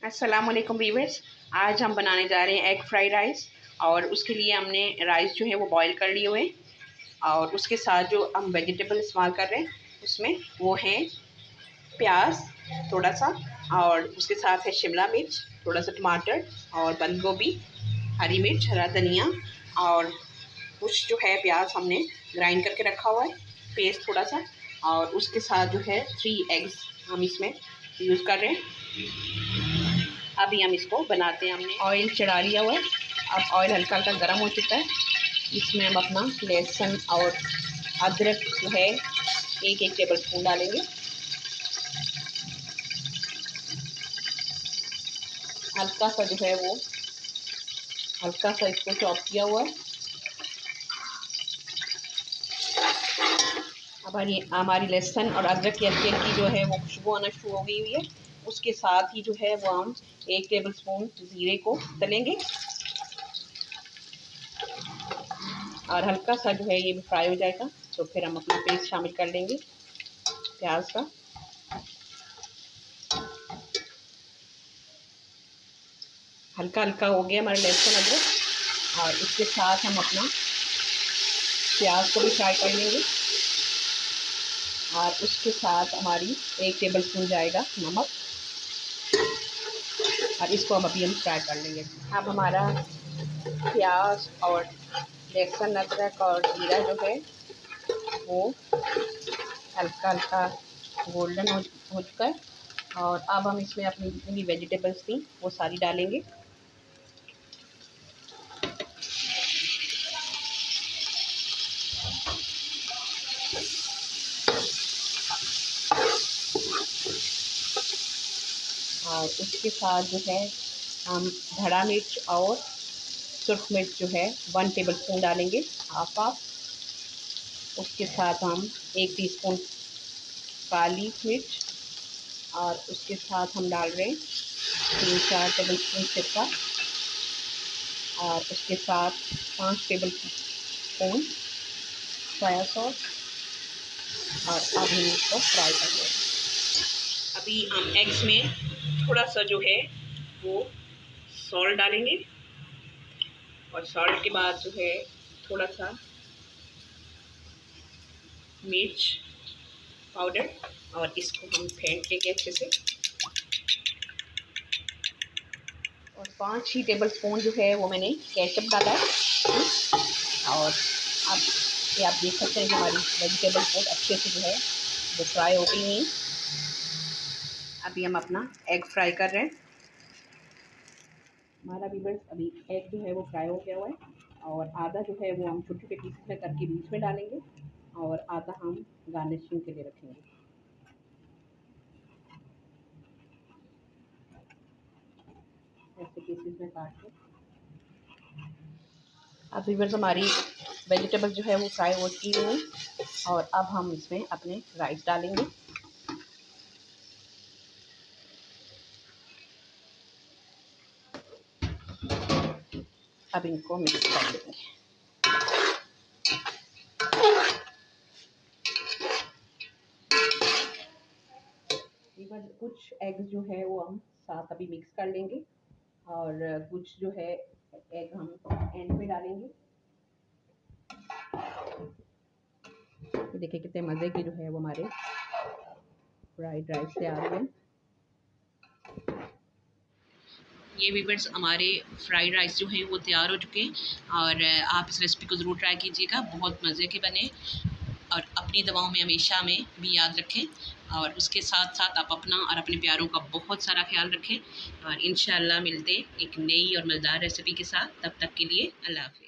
अस्सलामुअलैकुम व्यूअर्स। आज हम बनाने जा रहे हैं एग फ्राइड राइस। और उसके लिए हमने राइस जो है वो बॉईल कर लिए हुए हैं। और उसके साथ जो हम वेजिटेबल इस्तेमाल कर रहे हैं उसमें वो है प्याज थोड़ा सा, और उसके साथ है शिमला मिर्च, थोड़ा सा टमाटर और बंद गोभी, हरी मिर्च, हरा धनिया, और कुछ जो है प्याज हमने ग्राइंड करके रखा हुआ है पेस्ट थोड़ा सा। और उसके साथ जो है 3 एग्स हम इसमें यूज़ कर रहे हैं। अभी हम इसको बनाते हैं। हमने ऑयल चढ़ा लिया हुआ है। अब ऑयल हल्का हल्का गर्म हो चुका है। इसमें हम अपना लहसुन और अदरक जो है 1-1 टेबल स्पून डालेंगे। हल्का सा जो है वो हल्का सा इसको चॉप किया हुआ है। अब हमारी लहसुन और अदरक की हल्की हल्की जो है वो खुशबू आना शुरू हो गई हुई है। उसके साथ ही जो है वो हम 1 टेबल स्पून ज़ीरे को तलेंगे, और हल्का सा जो है ये भी फ्राई हो जाएगा तो फिर हम अपना पेस्ट शामिल कर लेंगे प्याज का। हल्का हल्का हो गया हमारा लहसुन अदरक, और इसके साथ हम अपना प्याज को भी फ्राई कर लेंगे। और उसके साथ हमारी 1 टेबल स्पून जाएगा नमक, और इसको अभी हम फ्राई कर लेंगे। अब हमारा प्याज और लहसुन अदरक और जीरा जो है वो हल्का हल्का गोल्डन हो चुका है। और अब हम इसमें अपनी जितनी भी वेजिटेबल्स थी वो सारी डालेंगे। और उसके साथ जो है हम धड़ा मिर्च और सुरख मिर्च जो है 1 टेबल स्पून डालेंगे, हाफ। उसके साथ हम 1 टीस्पून काली मिर्च, और उसके साथ हम डाल रहे हैं 3-4 टेबल स्पून सिरका, और उसके साथ 5 टेबल स्पून सोया सॉस। और अब हम इसको फ्राई कर लेंगे। अभी हम एग्स में थोड़ा सा जो है वो सॉल्ट डालेंगे, और सॉल्ट के बाद जो है थोड़ा सा मिर्च पाउडर, और इसको हम फेंट लेंगे अच्छे से। और 5 ही टेबल स्पून जो है वो मैंने केचप डाला है। और अब ये आप देख सकते हैं कि हमारी वेजिटेबल बहुत अच्छे से जो है वो फ्राई हो गई हैं। अभी हम अपना एग फ्राई कर रहे हैं। हमारा व्यूअर्स अभी एग जो है वो फ्राई हो गया हुआ है, और आधा जो है वो हम छोटे छोटे पीसेस में करके बीच में डालेंगे, और आधा हम गार्निशिंग के लिए रखेंगे। ऐसे पीसेस में काट के। अब व्यूअर्स हमारी वेजिटेबल जो है वो फ्राई हो चुकी है, और अब हम इसमें अपने राइस डालेंगे। अब इनको मिक्स कर देंगे। कुछ एग जो है वो हम साथ अभी मिक्स कर लेंगे, और कुछ जो है एग हम एंड में डालेंगे। तो देखिए कितने मज़े के जो है वो हमारे फ्राइड राइस तैयार हुए। ये व्यूअर्स हमारे फ्राइड राइस जो हैं वो तैयार हो चुके हैं, और आप इस रेसिपी को ज़रूर ट्राई कीजिएगा, बहुत मज़े के बने। और अपनी दवाओं में हमेशा हमें भी याद रखें, और उसके साथ साथ आप अपना और अपने प्यारों का बहुत सारा ख्याल रखें। और इंशाल्लाह मिलते एक नई और मज़ेदार रेसिपी के साथ। तब तक के लिए अल्लाह हाफ़िज़।